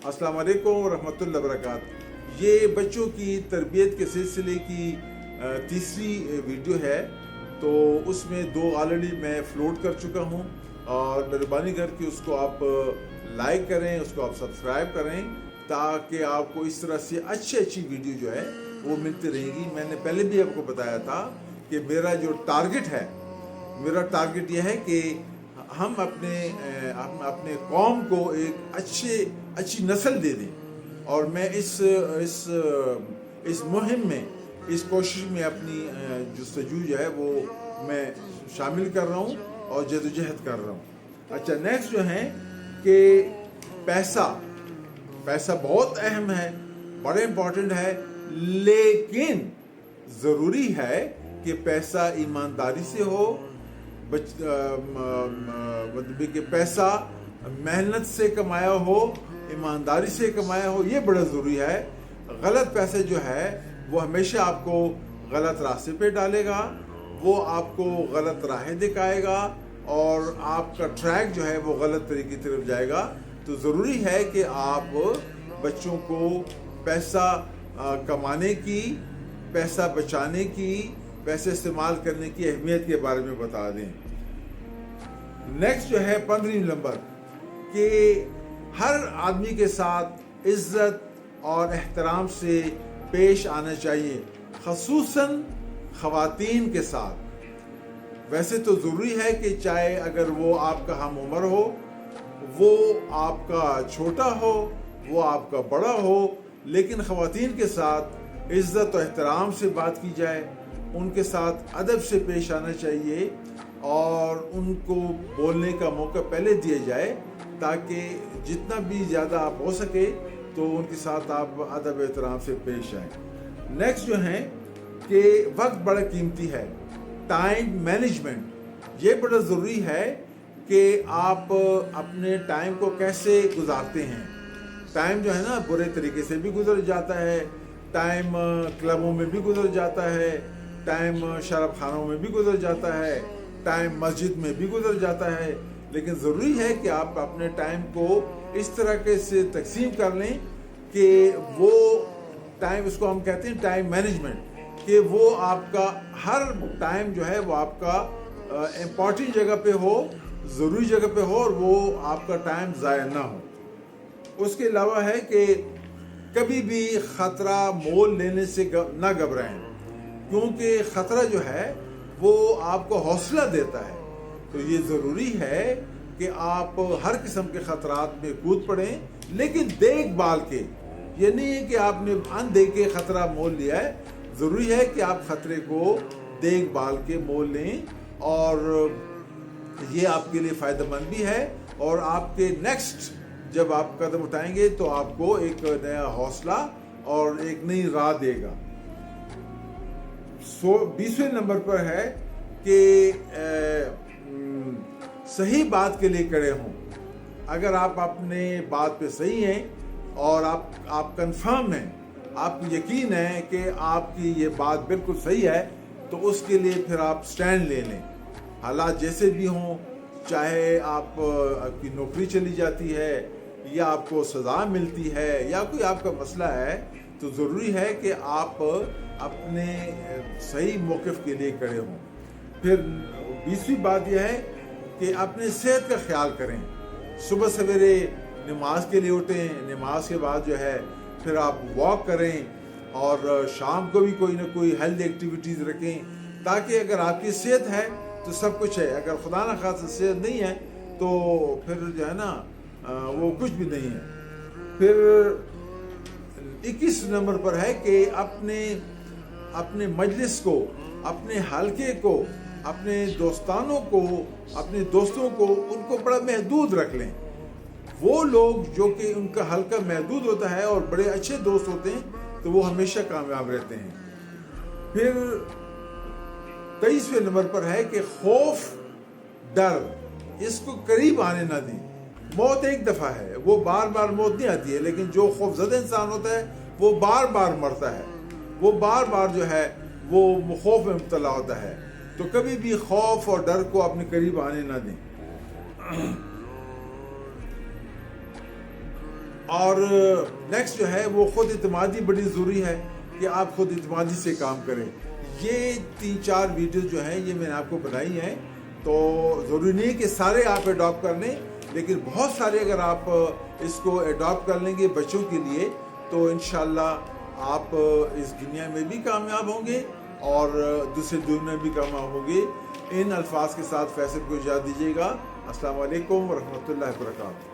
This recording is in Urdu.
السلام علیکم ورحمۃ اللہ وبرکاتہ۔ یہ بچوں کی تربیت کے سلسلے کی تیسری ویڈیو ہے، تو اس میں 2 آلریڈی میں فلوٹ کر چکا ہوں، اور مہربانی کر کے اس کو آپ لائک کریں، اس کو آپ سبسکرائب کریں، تاکہ آپ کو اس طرح سے اچھی ویڈیو جو ہے وہ ملتی رہے گی۔ میں نے پہلے بھی آپ کو بتایا تھا کہ میرا جو ٹارگٹ ہے، میرا ٹارگٹ یہ ہے کہ ہم اپنے قوم کو ایک اچھی نسل دے دیں، اور میں اس مہم میں، اس کوشش میں اپنی جستجو جو ہے وہ میں شامل کر رہا ہوں اور جدوجہد کر رہا ہوں۔ اچھا، نیکسٹ جو ہے کہ پیسہ بہت اہم ہے، بڑا امپورٹنٹ ہے، لیکن ضروری ہے کہ پیسہ ایمانداری سے ہو، مطلب کہ پیسہ محنت سے کمایا ہو، ایمانداری سے کمایا ہو، یہ بڑا ضروری ہے۔ غلط پیسے جو ہے وہ ہمیشہ آپ کو غلط راستے پہ ڈالے گا، وہ آپ کو غلط راہیں دکھائے گا، اور آپ کا ٹریک جو ہے وہ غلط طریقے کی طرف جائے گا۔ تو ضروری ہے کہ آپ بچوں کو پیسہ کمانے کی، پیسہ بچانے کی، پیسے استعمال کرنے کی اہمیت کے بارے میں بتا دیں۔ نیکسٹ جو ہے 15 نمبر، کہ ہر آدمی کے ساتھ عزت اور احترام سے پیش آنا چاہیے، خصوصاً خواتین کے ساتھ۔ ویسے تو ضروری ہے کہ چاہے اگر وہ آپ کا ہم عمر ہو، وہ آپ کا چھوٹا ہو، وہ آپ کا بڑا ہو، لیکن خواتین کے ساتھ عزت و احترام سے بات کی جائے، ان کے ساتھ ادب سے پیش آنا چاہیے، اور ان کو بولنے کا موقع پہلے دیا جائے، تاکہ جتنا بھی زیادہ آپ ہو سکے تو ان کے ساتھ آپ ادب و احترام سے پیش آئیں۔ نیکسٹ جو ہے کہ وقت بڑا قیمتی ہے، ٹائم مینجمنٹ، یہ بڑا ضروری ہے کہ آپ اپنے ٹائم کو کیسے گزارتے ہیں۔ ٹائم جو ہے نا برے طریقے سے بھی گزر جاتا ہے، ٹائم کلبوں میں بھی گزر جاتا ہے، ٹائم شراب خانوں میں بھی گزر جاتا ہے، ٹائم مسجد میں بھی گزر جاتا ہے، لیکن ضروری ہے کہ آپ اپنے ٹائم کو اس طرح سے تقسیم کر لیں کہ وہ ٹائم، اس کو ہم کہتے ہیں ٹائم مینجمنٹ، کہ وہ آپ کا ہر ٹائم جو ہے وہ آپ کا امپورٹنٹ جگہ پہ ہو، ضروری جگہ پہ ہو، اور وہ آپ کا ٹائم ضائع نہ ہو۔ اس کے علاوہ ہے کہ کبھی بھی خطرہ مول لینے سے نہ گھبرائیں، کیونکہ خطرہ جو ہے وہ آپ کو حوصلہ دیتا ہے۔ تو یہ ضروری ہے کہ آپ ہر قسم کے خطرات میں کود پڑیں، لیکن دیکھ بھال کے، یہ نہیں ہے کہ آپ نے ان دیکھ کے خطرہ مول لیا ہے، ضروری ہے کہ آپ خطرے کو دیکھ بھال کے مول لیں، اور یہ آپ کے لیے فائدہ مند بھی ہے، اور آپ کے نیکسٹ جب آپ قدم اٹھائیں گے تو آپ کو ایک نیا حوصلہ اور ایک نئی راہ دے گا۔ 20ویں نمبر پر ہے کہ صحیح بات کے لیے کھڑے ہوں۔ اگر آپ اپنے بات پہ صحیح ہیں اور آپ کنفرم ہیں، آپ کو یقین ہے کہ آپ کی یہ بات بالکل صحیح ہے، تو اس کے لیے پھر آپ سٹینڈ لے لیں، حالات جیسے بھی ہوں، چاہے آپ کی نوکری چلی جاتی ہے، یا آپ کو سزا ملتی ہے، یا کوئی آپ کا مسئلہ ہے، تو ضروری ہے کہ آپ اپنے صحیح موقف کے لیے کھڑے ہوں۔ پھر 20ویں بات یہ ہے کہ اپنے صحت کا خیال کریں، صبح سویرے نماز کے لیے اٹھیں، نماز کے بعد جو ہے پھر آپ واک کریں، اور شام کو بھی کوئی نہ کوئی ہیلتھ ایکٹیویٹیز رکھیں، تاکہ اگر آپ کی صحت ہے تو سب کچھ ہے، اگر خدا نہ خواستہ صحت نہیں ہے تو پھر جو ہے نا وہ کچھ بھی نہیں ہے۔ پھر 21 نمبر پر ہے کہ اپنے مجلس کو، اپنے حلقے کو، اپنے دوستانوں کو، اپنے دوستوں کو، ان کو بڑا محدود رکھ لیں۔ وہ لوگ جو کہ ان کا حلقہ محدود ہوتا ہے اور بڑے اچھے دوست ہوتے ہیں، تو وہ ہمیشہ کامیاب رہتے ہیں۔ پھر 23ویں نمبر پر ہے کہ خوف، ڈر، اس کو قریب آنے نہ دیں۔ موت ایک دفعہ ہے، وہ بار بار موت نہیں آتی ہے، لیکن جو خوف زدہ انسان ہوتا ہے وہ بار بار مرتا ہے، وہ بار بار جو ہے وہ خوف میں مبتلا ہوتا ہے۔ تو کبھی بھی خوف اور ڈر کو اپنے قریب آنے نہ دیں۔ اور نیکسٹ جو ہے وہ خود اعتمادی بڑی ضروری ہے کہ آپ خود اعتمادی سے کام کریں. یہ 3-4 ویڈیوز جو ہیں یہ میں نے آپ کو بنائی ہیں, تو ضروری نہیں کہ سارے آپ اڈاپٹ کر لیں, لیکن بہت سارے اگر آپ اس کو اڈاپٹ کر لیں گے بچوں کے لیے تو انشاءاللہ آپ اس دنیا میں بھی کامیاب ہوں گے اور دوسری دنیا میں بھی کامیاب ہوں گے. ان الفاظ کے ساتھ فیصل کو اجازت دیجیے گا. السلام علیکم ورحمۃ اللہ وبرکاتہ.